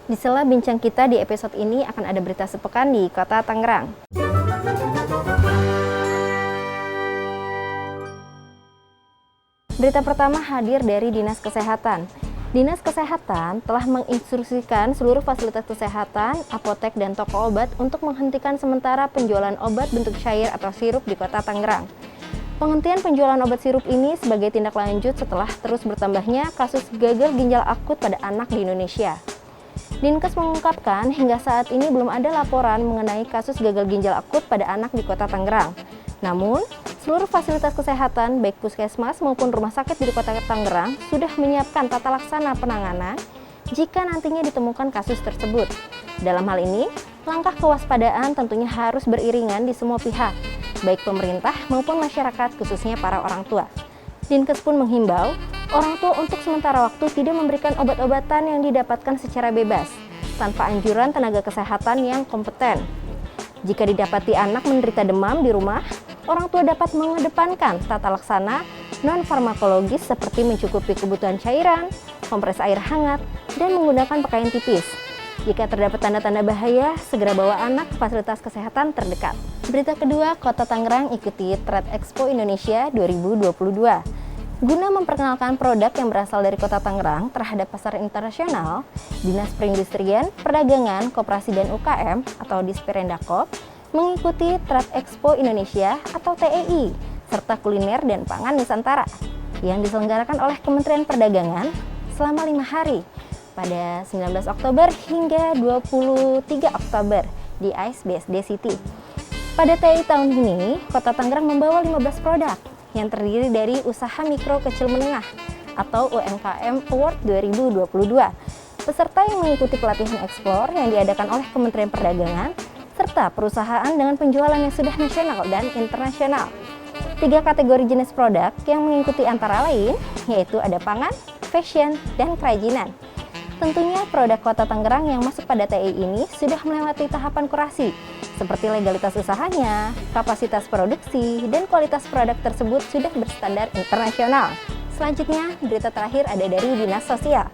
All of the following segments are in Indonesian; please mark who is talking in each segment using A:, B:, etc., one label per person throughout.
A: Di sela bincang kita di episode ini akan ada berita sepekan di Kota Tangerang. Berita pertama hadir dari Dinas Kesehatan. Dinas Kesehatan telah menginstruksikan seluruh fasilitas kesehatan, apotek, dan toko obat untuk menghentikan sementara penjualan obat bentuk cair atau sirup di Kota Tangerang. Penghentian penjualan obat sirup ini sebagai tindak lanjut setelah terus bertambahnya kasus gagal ginjal akut pada anak di Indonesia. Dinkes mengungkapkan hingga saat ini belum ada laporan mengenai kasus gagal ginjal akut pada anak di Kota Tangerang. Namun, seluruh fasilitas kesehatan, baik puskesmas maupun rumah sakit di Kota Tangerang sudah menyiapkan tata laksana penanganan jika nantinya ditemukan kasus tersebut. Dalam hal ini, langkah kewaspadaan tentunya harus beriringan di semua pihak, baik pemerintah maupun masyarakat, khususnya para orang tua. Dinkes pun menghimbau orang tua untuk sementara waktu tidak memberikan obat-obatan yang didapatkan secara bebas, tanpa anjuran tenaga kesehatan yang kompeten. Jika didapati anak menderita demam di rumah, orang tua dapat mengedepankan tata laksana non-farmakologis seperti mencukupi kebutuhan cairan, kompres air hangat, dan menggunakan pakaian tipis. Jika terdapat tanda-tanda bahaya, segera bawa anak ke fasilitas kesehatan terdekat. Berita kedua, Kota Tangerang ikuti Trade Expo Indonesia 2022. Guna memperkenalkan produk yang berasal dari Kota Tangerang terhadap pasar internasional, Dinas Perindustrian, Perdagangan, Koperasi dan UKM atau Disperendakop mengikuti Trade Expo Indonesia atau TEI serta kuliner dan pangan Nusantara yang diselenggarakan oleh Kementerian Perdagangan selama 5 hari pada 19 Oktober hingga 23 Oktober di ICE BSD City. Pada TEI tahun ini, Kota Tangerang membawa 15 produk yang terdiri dari Usaha Mikro Kecil Menengah atau UMKM Award 2022. Peserta yang mengikuti pelatihan Explore yang diadakan oleh Kementerian Perdagangan serta perusahaan dengan penjualan yang sudah nasional dan internasional. 3 kategori jenis produk yang mengikuti antara lain yaitu ada pangan, fashion, dan kerajinan. Tentunya produk Kota Tangerang yang masuk pada TEI ini sudah melewati tahapan kurasi, seperti legalitas usahanya, kapasitas produksi, dan kualitas produk tersebut sudah berstandar internasional. Selanjutnya, berita terakhir ada dari Dinas Sosial.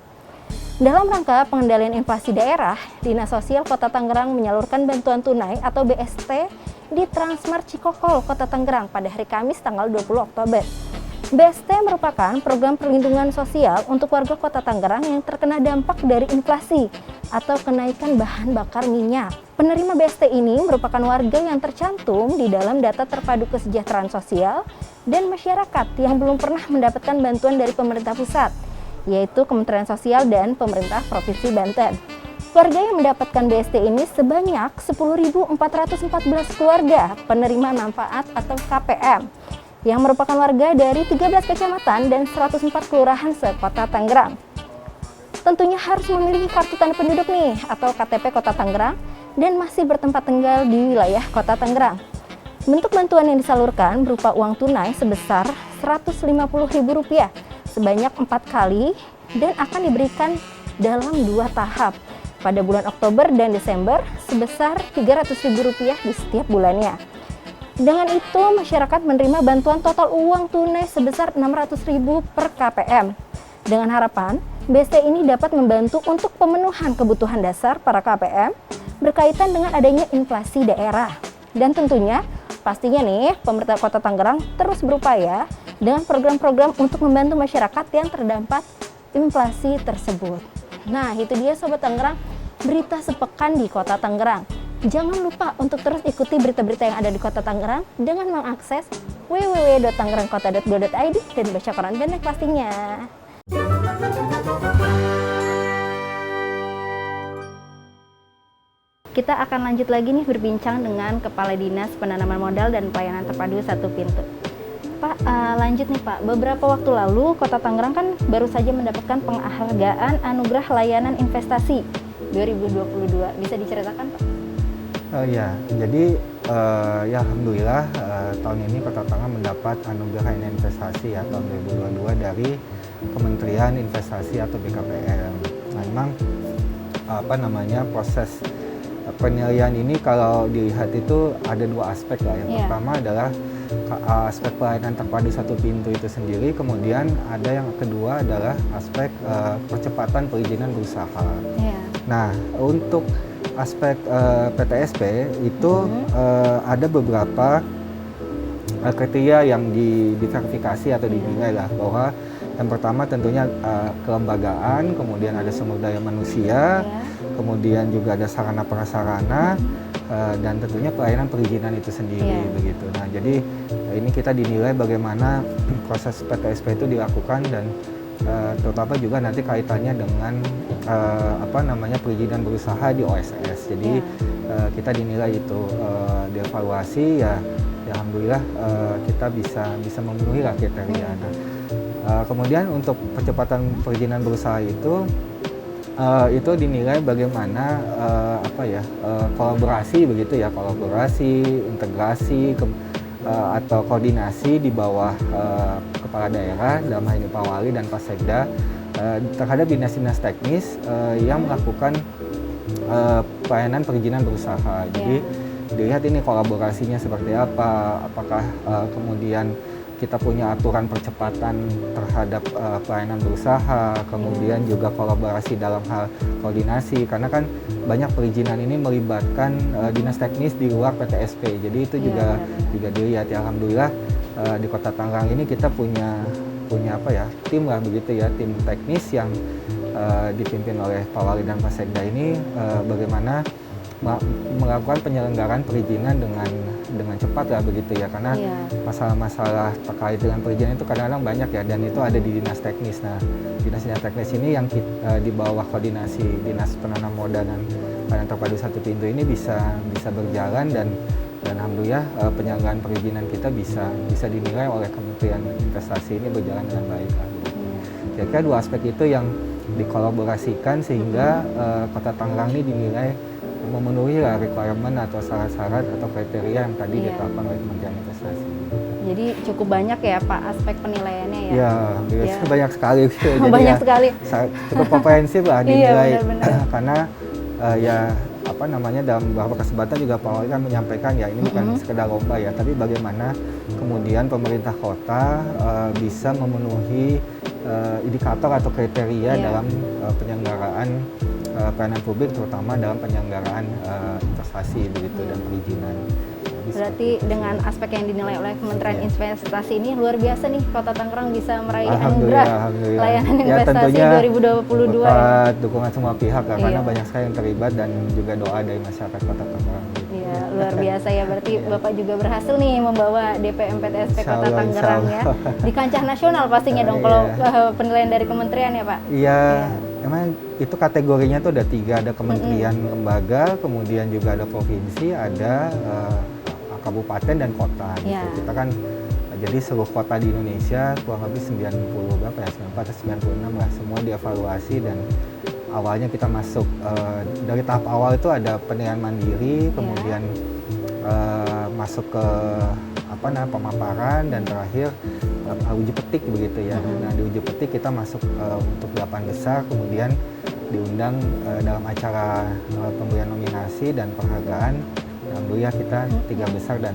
A: Dalam rangka pengendalian inflasi daerah, Dinas Sosial Kota Tangerang menyalurkan bantuan tunai atau BST di Transmart Cikokol, Kota Tangerang pada hari Kamis tanggal 20 Oktober. BST merupakan program perlindungan sosial untuk warga Kota Tangerang yang terkena dampak dari inflasi atau kenaikan bahan bakar minyak. Penerima BST ini merupakan warga yang tercantum di dalam data terpadu kesejahteraan sosial dan masyarakat yang belum pernah mendapatkan bantuan dari pemerintah pusat, yaitu Kementerian Sosial dan Pemerintah Provinsi Banten. Warga yang mendapatkan BST ini sebanyak 10.414 keluarga penerima manfaat atau KPM, yang merupakan warga dari 13 kecamatan dan 104 kelurahan se-Kota Tangerang. Tentunya harus memiliki kartu tanda penduduk nih atau KTP Kota Tangerang dan masih bertempat tinggal di wilayah Kota Tangerang. Bentuk bantuan yang disalurkan berupa uang tunai sebesar Rp150.000 sebanyak 4 kali dan akan diberikan dalam 2 tahap pada bulan Oktober dan Desember sebesar Rp300.000 di setiap bulannya. Dengan itu, masyarakat menerima bantuan total uang tunai sebesar Rp600.000 per KPM. Dengan harapan, BST ini dapat membantu untuk pemenuhan kebutuhan dasar para KPM berkaitan dengan adanya inflasi daerah. Dan tentunya, pastinya nih, pemerintah Kota Tangerang terus berupaya dengan program-program untuk membantu masyarakat yang terdampak inflasi tersebut. Nah, itu dia Sobat Tangerang, berita sepekan di Kota Tangerang. Jangan lupa untuk terus ikuti berita-berita yang ada di Kota Tangerang dengan mengakses www.tangerangkota.go.id dan baca koran pendek pastinya. Kita akan lanjut lagi nih berbincang dengan Kepala Dinas Penanaman Modal dan Pelayanan Terpadu 1 Pintu. Pak, lanjut nih Pak, beberapa waktu lalu Kota Tangerang kan baru saja mendapatkan penghargaan Anugerah Layanan Investasi 2022. Bisa diceritakan Pak?
B: Ya, jadi ya alhamdulillah tahun ini Kota Tangerang mendapat anugerah layanan investasi ya tahun 2022 dari Kementerian Investasi atau BKPM. Nah, memang proses penilaian ini kalau dilihat itu ada 2 aspek lah. Yang pertama adalah aspek pelayanan terpadu 1 pintu itu sendiri, kemudian ada yang kedua adalah aspek percepatan perizinan berusaha. Nah, untuk aspek PTSP itu ada beberapa kriteria yang diverifikasi atau dinilai lah, bahwa yang pertama tentunya kelembagaan, kemudian ada sumber daya manusia, kemudian juga ada sarana prasarana, dan tentunya pelayanan perizinan itu sendiri begitu. Nah, jadi ini kita dinilai bagaimana proses PTSP itu dilakukan, dan terutama juga nanti kaitannya dengan perizinan berusaha di OSS. Jadi kita dinilai itu dievaluasi ya alhamdulillah kita bisa memenuhi lah kriteria. Nah, kemudian untuk percepatan perizinan berusaha itu dinilai bagaimana kolaborasi begitu ya, kolaborasi, integrasi atau koordinasi di bawah kepala daerah, dalam hal ini Pak Wali dan Pak Sekda, terhadap dinas-dinas teknis yang melakukan pelayanan perizinan berusaha. Jadi dilihat ini kolaborasinya seperti apa, apakah kemudian kita punya aturan percepatan terhadap pelayanan berusaha, kemudian juga kolaborasi dalam hal koordinasi, karena kan banyak perizinan ini melibatkan dinas teknis di luar PTSP, jadi itu juga dilihat ya. Alhamdulillah di Kota Tangerang ini kita punya tim lah begitu ya, tim teknis yang dipimpin oleh Pak Wali dan Pak Sekda ini bagaimana melakukan penyelenggaraan perizinan dengan cepat lah begitu ya, karena masalah-masalah terkait dengan perizinan itu kadang-kadang banyak ya, dan itu ada di dinas teknis. Nah, dinas teknis ini yang di bawah koordinasi Dinas Penanam Modal dan Pelayanan Terpadu Satu Pintu ini bisa berjalan, dan alhamdulillah penyelenggaraan perizinan kita bisa dinilai oleh Kementerian Investasi ini berjalan dengan baik lah. Kira-kira dua aspek itu yang dikolaborasikan sehingga Kota Tangerang ini dinilai memenuhi requirement atau syarat-syarat atau kriteria yang tadi ditetapkan oleh Kementerian Investasi.
A: Jadi cukup banyak ya Pak aspek penilaiannya ya?
B: Iya, banyak sekali. Jadi
A: banyak sekali.
B: Cukup komprehensif lah dinilai.
A: Benar-benar.
B: Karena dalam beberapa kesempatan juga Pak Wali kan menyampaikan ya, ini bukan sekedar lomba ya, tapi bagaimana kemudian pemerintah kota bisa memenuhi indikator atau kriteria dalam penyelenggaraan pelayanan publik, terutama dalam penyelenggaraan investasi begitu dan perizinan.
A: Berarti dengan aspek yang dinilai oleh Kementerian Investasi ini luar biasa nih Kota Tangerang bisa meraih anugerah layanan investasi 2022.
B: Dukungan semua pihak karena banyak sekali yang terlibat dan juga doa dari masyarakat Kota Tangerang.
A: Iya, luar biasa ya. Berarti Bapak juga berhasil nih membawa DPM PTSP Kota Tangerang ya di kancah nasional pastinya dong kalau penilaian dari kementerian ya Pak. Iya.
B: Emang itu kategorinya tuh ada 3, ada kementerian lembaga, kemudian juga ada provinsi, ada kabupaten dan kota. Gitu. Kita kan jadi seluruh kota di Indonesia kurang lebih 94 atau 96 lah, semua dievaluasi, dan awalnya kita masuk dari tahap awal itu ada penilaian mandiri, kemudian masuk ke pemaparan, dan terakhir uji petik begitu ya. Nah, di uji petik kita masuk untuk 8 besar, kemudian diundang dalam acara pemberian nominasi dan penghargaan. Alhamdulillah kita 3 besar dan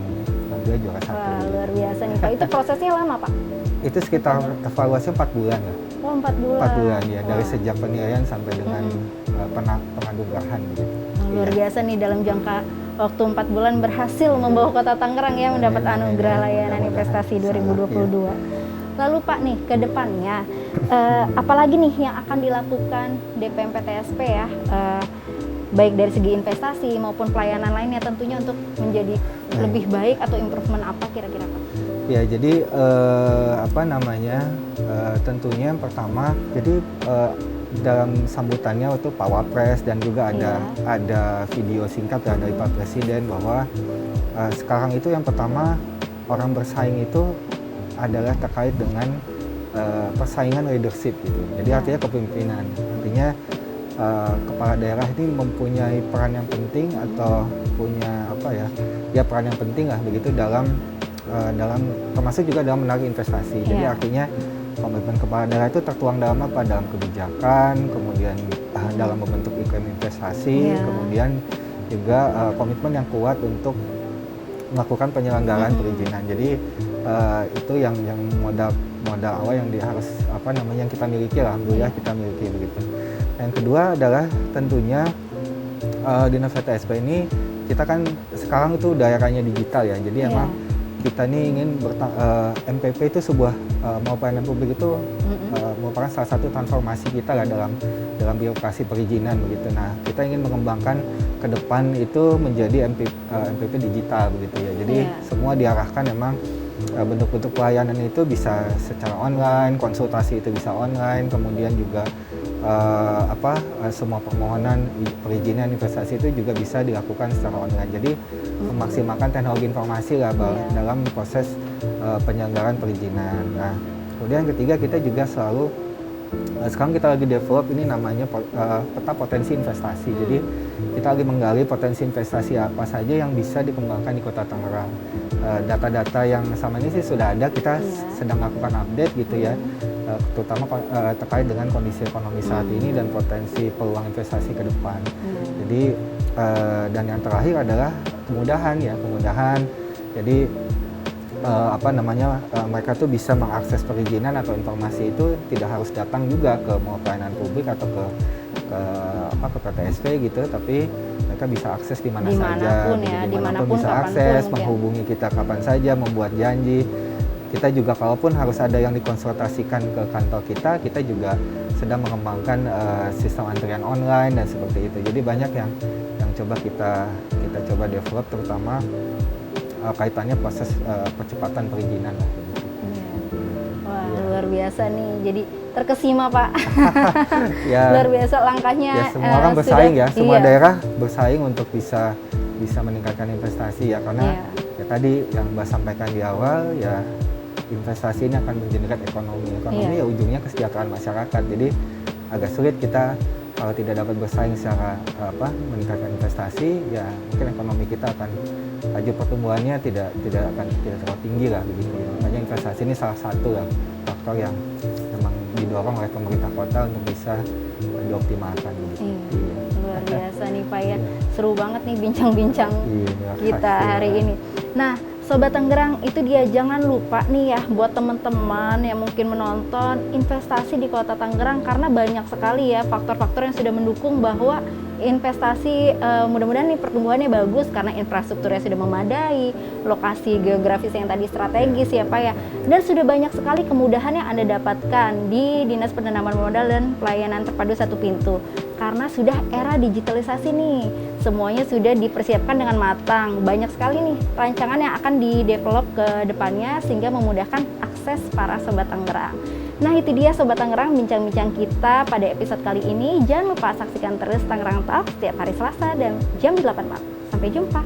B: alhamdulillah juara 1.
A: Wah, luar biasa nih Pak. Itu prosesnya lama Pak?
B: Itu sekitar evaluasi 4 bulan ya.
A: Oh, 4 bulan.
B: 4 bulan ya, dari sejak penilaian sampai dengan penganugerahan gitu.
A: Luar biasa nih, dalam jangka waktu 4 bulan berhasil membawa Kota Tangerang ya mendapat anugerah layanan investasi 2022. Lalu Pak nih, ke depannya apalagi nih yang akan dilakukan DPM PTSP ya, baik dari segi investasi maupun pelayanan lainnya tentunya untuk menjadi lebih baik, atau improvement apa kira-kira Pak?
B: Ya, jadi tentunya yang pertama, jadi dalam sambutannya waktu Pak Wapres dan juga ada video singkat dari Pak Presiden bahwa sekarang itu yang pertama orang bersaing itu adalah terkait dengan persaingan leadership gitu. Jadi artinya kepemimpinan. Artinya kepala daerah ini mempunyai peran yang penting atau punya peran yang penting lah begitu dalam termasuk juga dalam menarik investasi. Jadi artinya komitmen kepala daerah itu tertuang dalam apa? Dalam kebijakan, kemudian dalam membentuk iklim investasi, kemudian juga komitmen yang kuat untuk melakukan penyelenggaraan perizinan. Jadi itu yang modal awal yang harus yang kita miliki lah. Alhamdulillah kita miliki begitu. Yang kedua adalah tentunya Dinas PTSP ini kita kan sekarang itu udah eranya digital ya, jadi emang kita nih ingin MPP itu sebuah mau pelayanan publik itu merupakan salah satu transformasi kita lah dalam birokrasi perizinan begitu. Nah, kita ingin mengembangkan ke depan itu menjadi MPP digital begitu ya. Jadi semua diarahkan memang bentuk-bentuk pelayanan itu bisa secara online, konsultasi itu bisa online, kemudian juga semua permohonan perizinan investasi itu juga bisa dilakukan secara online. Jadi memaksimalkan teknologi informasi lah dalam proses penyelenggaraan perizinan. Nah, kemudian yang ketiga kita juga selalu sekarang kita lagi develop ini namanya peta potensi investasi. Jadi kita lagi menggali potensi investasi apa saja yang bisa dikembangkan di Kota Tangerang. Data-data yang sama ini sih sudah ada, kita sedang lakukan update gitu ya, terutama terkait dengan kondisi ekonomi saat ini dan potensi peluang investasi ke depan. Jadi dan yang terakhir adalah kemudahan. Jadi mereka tuh bisa mengakses perizinan atau informasi itu tidak harus datang juga ke mau pelayanan publik atau ke PTSP gitu, tapi mereka bisa akses di mana saja, dimanapun bisa akses, menghubungi kita kapan saja, membuat janji. Kita juga kalaupun harus ada yang dikonsultasikan ke kantor kita juga sedang mengembangkan sistem antrian online dan seperti itu. Jadi banyak yang coba kita coba develop, terutama kaitannya proses percepatan perizinan lah.
A: Wah, luar biasa nih. Jadi terkesima Pak. Luar biasa langkahnya.
B: Ya, semua orang bersaing ya, semua daerah bersaing untuk bisa meningkatkan investasi ya, karena ya tadi yang Mbak sampaikan di awal ya, investasi ini akan mengenerate ekonomi ya ujungnya kesejahteraan masyarakat. Jadi agak sulit kita kalau tidak dapat bersaing secara meningkatkan investasi, ya mungkin ekonomi kita akan laju pertumbuhannya tidak terlalu tinggi lah begitu ya. Makanya investasi ini salah satu lah faktor yang memang didorong oleh pemerintah kota untuk bisa dioptimalkan gitu.
A: Luar biasa nih Pak ya. Seru banget nih bincang-bincang kita hari ini. Nah, Sobat Tangerang, itu dia, jangan lupa nih ya buat teman-teman yang mungkin menonton, investasi di Kota Tangerang, karena banyak sekali ya faktor-faktor yang sudah mendukung bahwa investasi mudah-mudahan nih pertumbuhannya bagus karena infrastrukturnya sudah memadai, lokasi geografis yang tadi strategis ya Pak ya, dan sudah banyak sekali kemudahan yang Anda dapatkan di Dinas Penanaman Modal dan Pelayanan Terpadu Satu Pintu. Karena sudah era digitalisasi nih, semuanya sudah dipersiapkan dengan matang. Banyak sekali nih rancangan yang akan di-develop ke depannya sehingga memudahkan akses para Sobat Tangerang. Nah, itu dia Sobat Tangerang, bincang-bincang kita pada episode kali ini. Jangan lupa saksikan terus Tangerang Talk setiap hari Selasa dan jam 8 malam. Sampai jumpa.